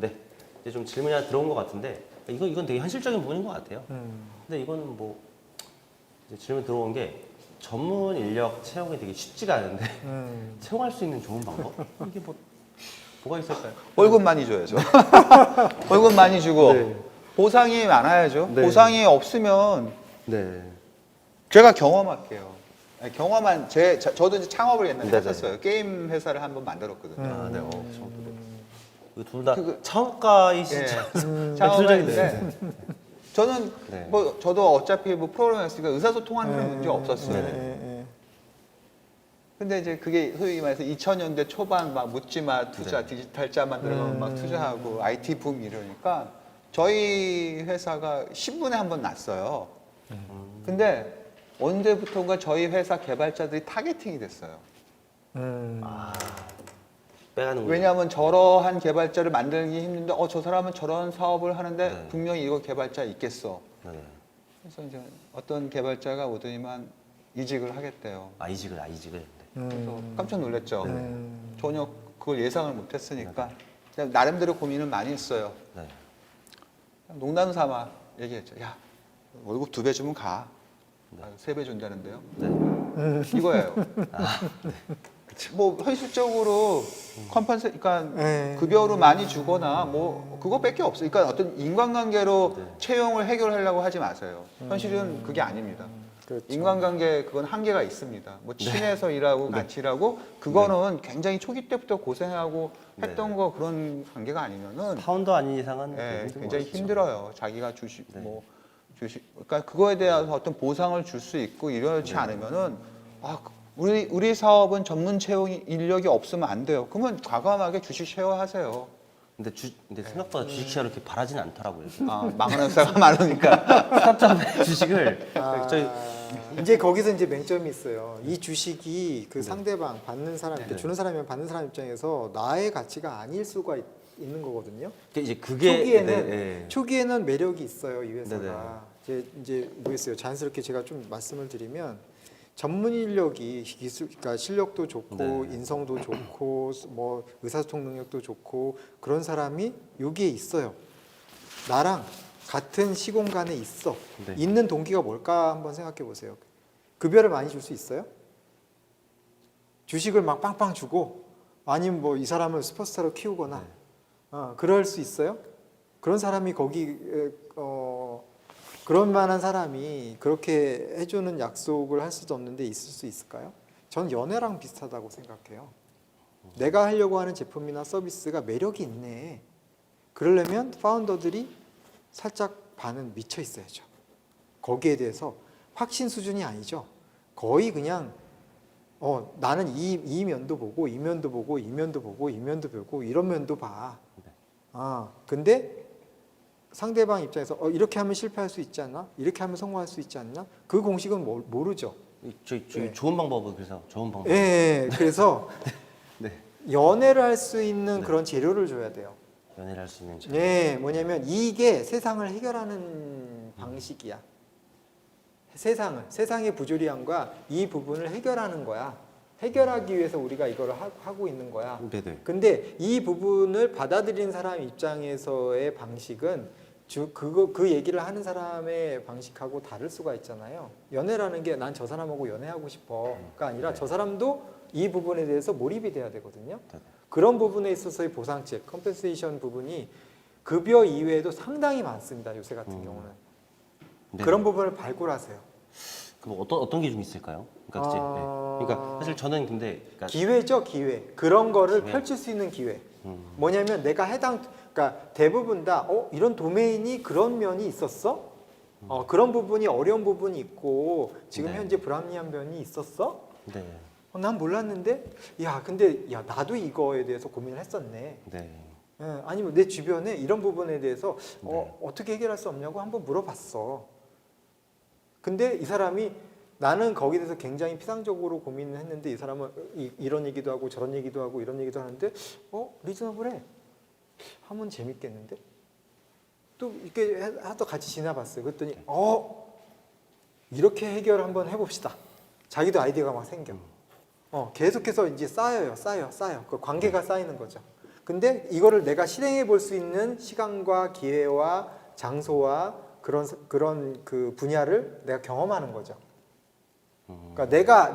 네. 이제 좀 질문이 하나 들어온 것 같은데 이건 되게 현실적인 부분인 것 같아요. 근데 이거는 뭐 이제 질문 들어온 게 전문 인력 채용이 되게 쉽지가 않은데 채용할 수 있는 좋은 방법? 이게 뭐가 있을까요? 월급 많이 줘야죠. 월급 많이 주고 네. 보상이 많아야죠. 네. 보상이 없으면 네. 제가 경험할게요. 아니, 저도 이제 창업을 옛날에 네네. 했었어요. 게임 회사를 한번 만들었거든요. 아, 네. 둘 다 그- 창업가이시죠? 예, 창업했는데 저는 네. 뭐 저도 어차피 뭐 프로그래머였으니까 의사소통하는 데 문제 없었어요. 근데 이제 그게 소위 말해서 2000년대 초반 막 묻지마 투자, 디지털자 만들어가면 막 투자하고 IT 붐 이러니까 저희 회사가 신문에 한번 났어요. 근데 언제부턴가 저희 회사 개발자들이 타겟팅이 됐어요. 빼가는 거. 왜냐하면 저러한 개발자를 만들기 힘든데 저 사람은 저런 사업을 하는데 네. 분명히 이거 개발자 있겠어. 네. 그래서 이제 어떤 개발자가 오더니만 이직을 하겠대요. 이직을. 네. 그래서 깜짝 놀랐죠. 전혀 그걸 예상을 못했으니까 그냥 나름대로 고민을 많이 했어요. 네. 농담 삼아 얘기했죠. 야 월급 2배 주면 가. 3배 준다는데요. 네. 이거예요. 뭐 현실적으로 그러니까 네. 급여로 많이 주거나 뭐 그거밖에 없어요. 그러니까 어떤 인간관계로 네. 채용을 해결하려고 하지 마세요. 현실은 그게 아닙니다. 그렇죠. 인간관계 그건 한계가 있습니다. 뭐 친해서 일하고 같이 일하고 그거는 굉장히 초기 때부터 고생하고 했던 거 그런 관계가 아니면은 파운더 아닌 이상은 예, 힘든 굉장히 것 같죠. 힘들어요. 자기가 그러니까 그거에 대해서 어떤 보상을 줄 수 있고 이러지 않으면은 우리 사업은 전문 채용 인력이 없으면 안 돼요. 그러면 과감하게 주식 쉐어하세요. 근데 생각보다 주식시장 이렇게 바라진 않더라고요. 망하는 회사가 많으니까. 스타트업의 주식을 저희 이제 거기서 이제 맹점이 있어요. 이 주식이 그 상대방 받는 사람, 주는 사람이면 받는 사람 입장에서 나의 가치가 아닐 수가 있는 거거든요. 이제 그게 초기에는 네. 초기에는 매력이 있어요, 이 회사가. 네네. 이제 뭐겠어요? 자연스럽게 제가 좀 말씀을 드리면 전문 인력이 그러니까 실력도 좋고 네. 인성도 좋고 뭐 의사소통 능력도 좋고 그런 사람이 여기에 있어요. 나랑 같은 시공간에 있어. 네. 있는 동기가 뭘까 한번 생각해 보세요. 급여를 많이 줄 수 있어요? 주식을 막 빵빵 주고 아니면 뭐 이 사람을 슈퍼스타로 키우거나 그럴 수 있어요? 그런 사람이 거기 그런 만한 사람이 그렇게 해주는 약속을 할 수도 없는데 있을 수 있을까요? 저는 연애랑 비슷하다고 생각해요. 내가 하려고 하는 제품이나 서비스가 매력이 있네. 그러려면 파운더들이 살짝 반은 미쳐 있어야죠. 거기에 대해서 확신 수준이 아니죠. 거의 그냥 나는 이 면도 보고 이 면도 보고 이 면도 보고 이 면도 보고 이런 면도 봐. 근데 상대방 입장에서 이렇게 하면 실패할 수 있지 않나? 이렇게 하면 성공할 수 있지 않나? 그 공식은 모르죠. 저희 네. 좋은 방법은 그래서 좋은 방법. 예, 그래서 네. 연애를 할 수 있는 네. 그런 재료를 줘야 돼요. 연애를 할 수 있는 점. 네, 뭐냐면 이게 세상을 해결하는 방식이야. 세상의 부조리함과 이 부분을 해결하는 거야. 해결하기 위해서 우리가 이걸 하고 있는 거야. 네네. 근데 이 부분을 받아들이는 사람 입장에서의 방식은 그 얘기를 하는 사람의 방식하고 다를 수가 있잖아요. 연애라는 게 난 저 사람하고 연애하고 싶어가 아니라 저 사람도 이 부분에 대해서 몰입이 돼야 되거든요. 그런 부분에 있어서의 보상책, 컴pen세이션 부분이 급여 이외에도 상당히 많습니다. 요새 같은 경우는. 네. 그런 부분을 발굴하세요. 그럼 어떤 게 좀 있을까요? 그러니까, 그러니까 사실 저는 근데 그러니까 기회죠, 기회. 그런 거를 기회. 펼칠 수 있는 기회. 뭐냐면 내가 그러니까 대부분 다 이런 도메인이 그런 면이 있었어? 그런 부분이 어려운 부분이 있고 지금 네. 현재 불합리한 면이 있었어? 네. 난 몰랐는데 근데 나도 이거에 대해서 고민을 했었네. 네. 아니면 내 주변에 이런 부분에 대해서 네. 어떻게 해결할 수 없냐고 한번 물어봤어. 근데 이 사람이 나는 거기에 대해서 굉장히 피상적으로 고민을 했는데 이 사람은 이런 얘기도 하고 저런 얘기도 하고 이런 얘기도 하는데 리즈너블해. 하면 재밌겠는데? 또 이렇게 하다 같이 지나봤어요. 그랬더니 이렇게 해결 한번 해봅시다. 자기도 아이디어가 막 생겨. 계속해서 이제 쌓여요. 그 관계가 쌓이는 거죠. 근데 이거를 내가 실행해 볼 수 있는 시간과 기회와 장소와 그런 그 분야를 내가 경험하는 거죠. 그러니까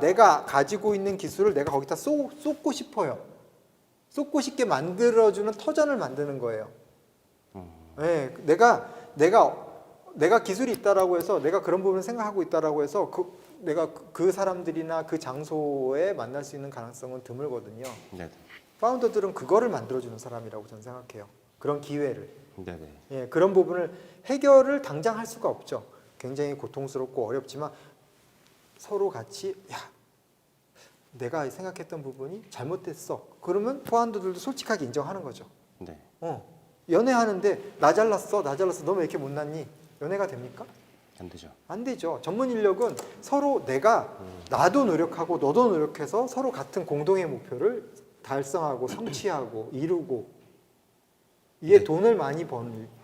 내가 가지고 있는 기술을 내가 거기다 쏟고 싶어요. 쏟고 싶게 만들어주는 터전을 만드는 거예요. 네, 내가 기술이 있다라고 해서 내가 그런 부분을 생각하고 있다라고 해서 내가 그 사람들이나 그 장소에 만날 수 있는 가능성은 드물거든요. 네네. 파운더들은 그거를 만들어주는 사람이라고 저는 생각해요. 그런 기회를. 네네. 예, 그런 부분을 해결을 당장 할 수가 없죠. 굉장히 고통스럽고 어렵지만 서로 같이 내가 생각했던 부분이 잘못됐어. 그러면 파운더들도 솔직하게 인정하는 거죠. 네. 연애하는데 나 잘났어. 너 왜 이렇게 못났니? 연애가 됩니까? 안 되죠. 안 되죠. 전문 인력은 서로 나도 노력하고 너도 노력해서 서로 같은 공동의 목표를 달성하고 성취하고 이루고 이게 네. 돈을 많이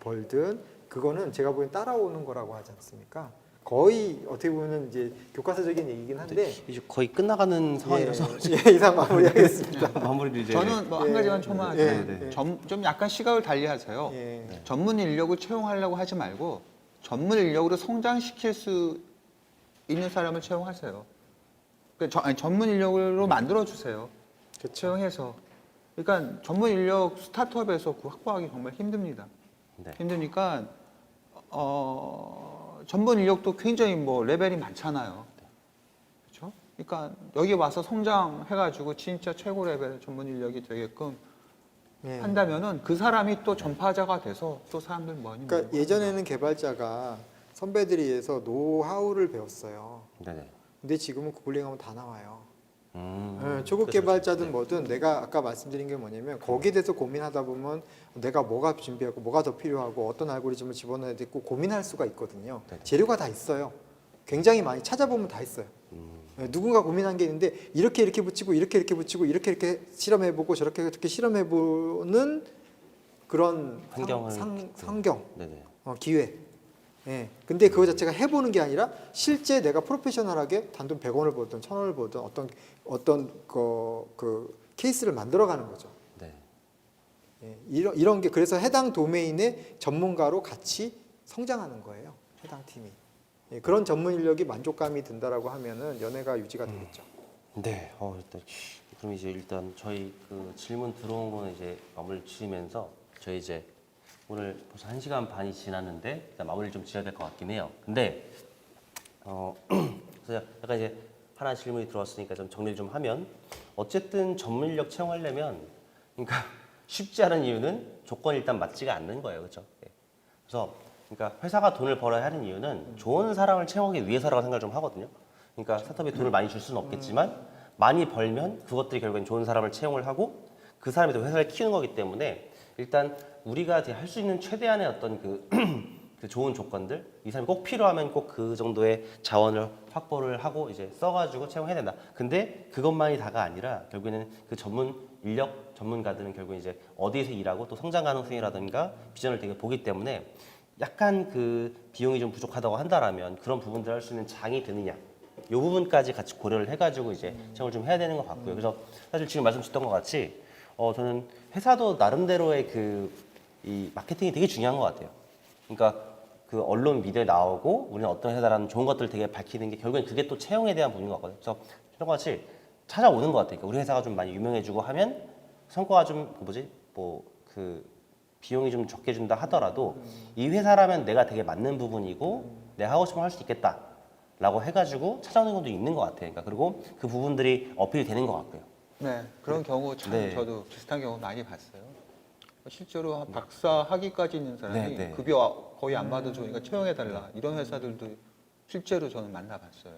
벌든 그거는 제가 보기엔 따라오는 거라고 하지 않습니까? 거의 어떻게 보면 이제 교과서적인 얘기긴 한데 이제 거의 끝나가는 상황이라서 이상 마무리하겠습니다. 마무리를 이제 저는 뭐 한 가지만 첨언할게요. 네. 좀 약간 시각을 달리하세요. 예. 전문 인력을 채용하려고 하지 말고 전문 인력으로 성장시킬 수 있는 사람을 채용하세요. 그러니까 전문 인력으로 만들어 주세요. 그렇죠. 채용해서. 그러니까 전문 인력 스타트업에서 확보하기 정말 힘듭니다. 네. 힘드니까 전문 인력도 굉장히 뭐 레벨이 많잖아요. 그렇죠? 그러니까 여기 와서 성장해가지고 진짜 최고 레벨의 전문 인력이 되게끔 예. 한다면은 그 사람이 또 전파자가 돼서 또 사람들 많이. 그러니까 예전에는 개발자가 선배들에 의해서 노하우를 배웠어요. 네네. 근데 지금은 구글링하면 다 나와요. 그렇죠. 초급 개발자든 뭐든 내가 아까 말씀드린 게 뭐냐면 거기에 대해서 고민하다 보면 내가 뭐가 준비하고 뭐가 더 필요하고 어떤 알고리즘을 집어넣어야 되고 고민할 수가 있거든요. 네. 재료가 다 있어요. 굉장히 많이 찾아보면 다 있어요. 누군가 고민한 게 있는데 이렇게 붙이고 이렇게 붙이고 이렇게 실험해보고 저렇게 실험해보는 그런 환경을 상경, 네네. 기회. 예. 근데 그거 자체가 해보는 게 아니라 실제 내가 프로페셔널하게 단돈 100원을 벌든 1000원을 벌든 어떤 그 케이스를 만들어가는 거죠. 네. 예. 이런 게 그래서 해당 도메인의 전문가로 같이 성장하는 거예요. 해당 팀이. 예. 그런 전문 인력이 만족감이 든다라고 하면은 연애가 유지가 되겠죠. 네. 일단 그럼 이제 일단 저희 그 질문 들어온 거는 이제 마무리 지으면서 저희 이제 오늘 벌써 1시간 반이 지났는데 일단 마무리를 좀 지어야 될 것 같긴 해요. 근데 그래서 약간 이제 하나 질문이 들어왔으니까 좀 정리 좀 하면 어쨌든 전문 인력 채용하려면 그러니까 쉽지 않은 이유는 조건이 일단 맞지가 않는 거예요, 그렇죠? 그래서 그러니까 회사가 돈을 벌어야 하는 이유는 좋은 사람을 채용하기 위해서라고 생각을 좀 하거든요. 그러니까 스타트업이 돈을 많이 줄 수는 없겠지만 많이 벌면 그것들이 결국엔 좋은 사람을 채용을 하고 그 사람이 또 회사를 키우는 거기 때문에 일단 우리가 할 수 있는 최대한의 어떤 그 좋은 조건들 이 사람이 꼭 필요하면 꼭 그 정도의 자원을 확보를 하고 이제 써가지고 채용해야 된다. 근데 그것만이 다가 아니라 결국에는 그 전문 인력 전문가들은 결국 이제 어디에서 일하고 또 성장 가능성이라든가 비전을 되게 보기 때문에 약간 그 비용이 좀 부족하다고 한다라면 그런 부분들 할 수 있는 장이 되느냐. 이 부분까지 같이 고려를 해가지고 이제 채용을 좀 해야 되는 것 같고요. 그래서 사실 지금 말씀드렸던 것 같이 저는 회사도 나름대로의 이 마케팅이 되게 중요한 것 같아요. 그러니까 그 언론 미디어에 나오고 우리는 어떤 회사라는 좋은 것들을 되게 밝히는 게 결국엔 그게 또 채용에 대한 부분인 것 같거든요. 그래서 이런 것 같이 찾아오는 것 같아요. 그러니까 우리 회사가 좀 많이 유명해지고 하면 성과가 좀 비용이 좀 적게 준다 하더라도 이 회사라면 내가 되게 맞는 부분이고 내가 하고 싶으면 할 수 있겠다라고 해가지고 찾아오는 것도 있는 것 같아요. 그러니까 그리고 그 부분들이 어필이 되는 것 같고요. 네, 그런 경우 참 네. 저도 비슷한 경우 많이 봤어요. 실제로 한 박사 학위까지 있는 사람이 네, 네. 급여 거의 안 받아주니까 채용해달라 이런 회사들도 실제로 저는 만나봤어요.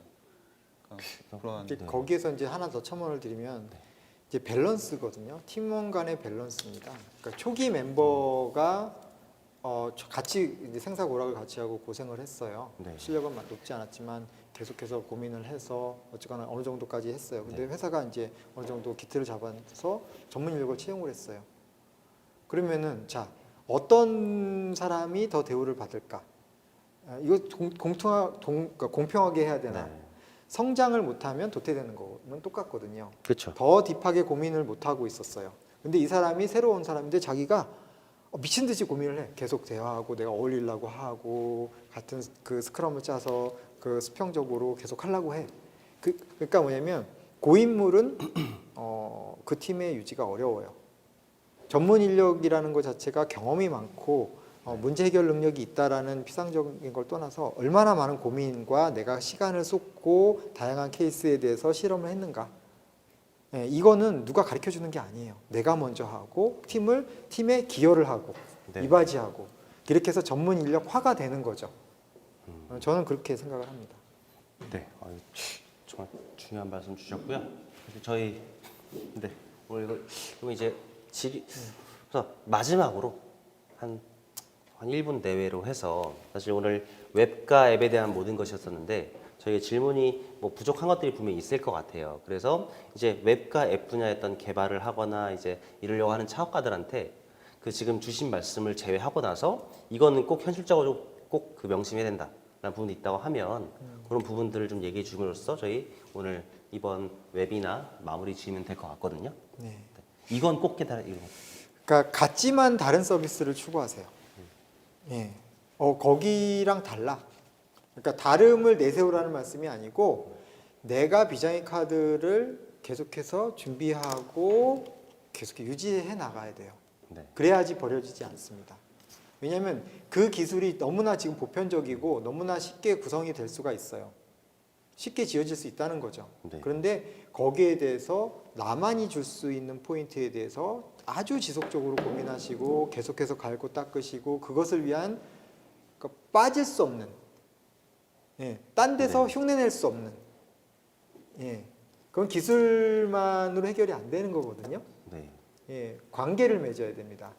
그런 이제 거기에서 이제 하나 더 첨언을 드리면 이제 밸런스거든요. 팀원 간의 밸런스입니다. 그러니까 초기 멤버가 같이 이제 생사 고락을 같이 하고 고생을 했어요. 네. 실력은 높지 않았지만 계속해서 고민을 해서 어쨌거나 어느 정도까지 했어요. 근데 회사가 이제 어느 정도 기틀을 잡아서 전문 인력을 채용을 했어요. 그러면은 자 어떤 사람이 더 대우를 받을까? 이거 그러니까 공평하게 해야 되나? 네. 성장을 못하면 도태되는 거는 똑같거든요. 그렇죠. 더 딥하게 고민을 못하고 있었어요. 근데 이 사람이 새로운 사람인데 자기가 미친 듯이 고민을 해. 계속 대화하고 내가 어울리려고 하고 같은 그 스크럼을 짜서 그 수평적으로 계속 하려고 해. 그러니까 뭐냐면 고인물은 그 팀의 유지가 어려워요. 전문 인력이라는 것 자체가 경험이 많고 문제 해결 능력이 있다라는 피상적인 걸 떠나서 얼마나 많은 고민과 내가 시간을 쏟고 다양한 케이스에 대해서 실험을 했는가. 예, 이거는 누가 가르쳐 주는 게 아니에요. 내가 먼저 하고 팀에 기여를 하고 네. 이바지하고 이렇게 해서 전문 인력화가 되는 거죠. 저는 그렇게 생각을 합니다. 네, 정말 중요한 말씀 주셨고요. 사실 저희 오늘 그럼 이제 그래서 마지막으로 한 1분 내외로 해서 사실 오늘 웹과 앱에 대한 모든 것이었었는데 저희 질문이 뭐 부족한 것들이 분명히 있을 것 같아요. 그래서 이제 웹과 앱 분야의 어떤 개발을 하거나 이제 이루려고 하는 창업가들한테 그 지금 주신 말씀을 제외하고 나서 이거는 꼭 현실적으로 꼭 그 명심해야 된다라는 부분이 있다고 하면 그런 부분들을 좀 얘기해 주므로써 저희 오늘 이번 웹이나 마무리 지으면 될 것 같거든요. 네. 이건 꼭 깨달아 이런 거. 그러니까 같지만 다른 서비스를 추구하세요. 예. 거기랑 달라. 그러니까 다름을 내세우라는 말씀이 아니고 내가 비장의 카드를 계속해서 준비하고 계속 유지해 나가야 돼요. 네. 그래야지 버려지지 않습니다. 왜냐하면 그 기술이 너무나 지금 보편적이고 너무나 쉽게 구성이 될 수가 있어요. 쉽게 지어질 수 있다는 거죠. 네. 그런데 거기에 대해서 나만이 줄 수 있는 포인트에 대해서 아주 지속적으로 고민하시고 계속해서 갈고 닦으시고 그것을 위한 그러니까 빠질 수 없는 딴 데서 흉내낼 수 없는 그건 기술만으로 해결이 안 되는 거거든요. 네. 관계를 맺어야 됩니다.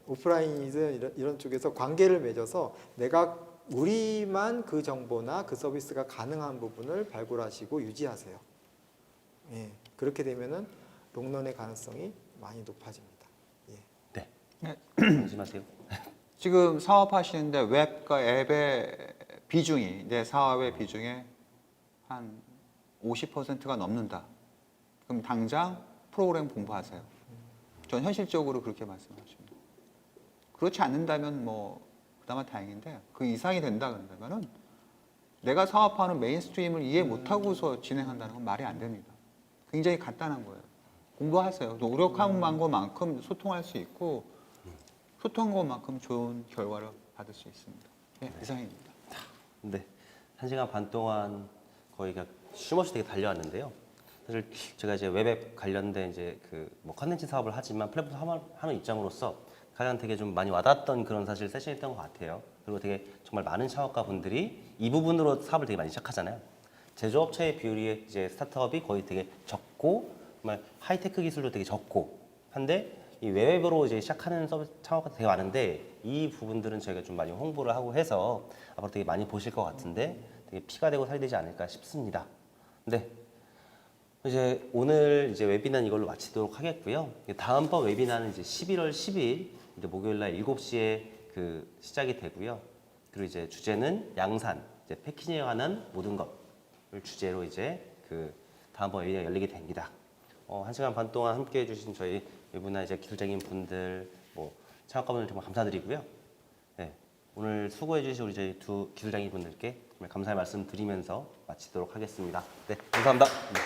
오프라인이든 이런 쪽에서 관계를 맺어서 내가 우리만 그 정보나 그 서비스가 가능한 부분을 발굴하시고 유지하세요. 그렇게 되면은 롱런의 가능성이 많이 높아집니다. 네. 네. 말씀하세요. 지금 사업하시는데 웹과 앱의 비중이 내 사업의 비중의 한 50%가 넘는다. 그럼 당장 프로그램 공부하세요. 전 현실적으로 그렇게 말씀하십니다. 그렇지 않는다면 뭐 그나마 다행인데 그 이상이 된다 그런다면은 내가 사업하는 메인스트림을 이해 못하고서 진행한다는 건 말이 안 됩니다. 굉장히 간단한 거예요. 공부하세요. 노력한 것만큼 소통할 수 있고 소통한 것만큼 좋은 결과를 받을 수 있습니다. 네, 이상입니다. 네. 1시간 반 동안 거의 쉼없이 되게 달려왔는데요. 사실 제가 이제 웹앱 관련된 이제 뭐 컨텐츠 사업을 하지만 플랫폼 하는 입장으로서 가장 되게 좀 많이 와닿았던 그런 사실 세션이었던 것 같아요. 그리고 되게 정말 많은 창업가 분들이 이 부분으로 사업을 되게 많이 시작하잖아요. 제조업체의 비율이 이제 스타트업이 거의 되게 적고 정말 하이테크 기술도 되게 적고 한데 이 웹으로 이제 시작하는 서비스 창업가 되게 많은데 이 부분들은 저희가 좀 많이 홍보를 하고 해서 앞으로 되게 많이 보실 것 같은데 되게 피가 되고 살이 되지 않을까 싶습니다. 네. 이제 오늘 이제 웨비나는 이걸로 마치도록 하겠고요. 다음번 웨비나는 이제 11월 10일 이제 목요일 날 7시에 시작이 되고요. 그리고 이제 주제는 양산, 이제 패키징에 관한 모든 것을 주제로 이제 다음번 웨비나가 열리게 됩니다. 1시간 반 동안 함께 해주신 저희 웨비나 이제 기술적인 분들, 뭐 창업가분들 정말 감사드리고요. 네, 오늘 수고해주신 우리 저희 두 기술장인 분들께 정말 감사의 말씀 드리면서 마치도록 하겠습니다. 네, 감사합니다. 네.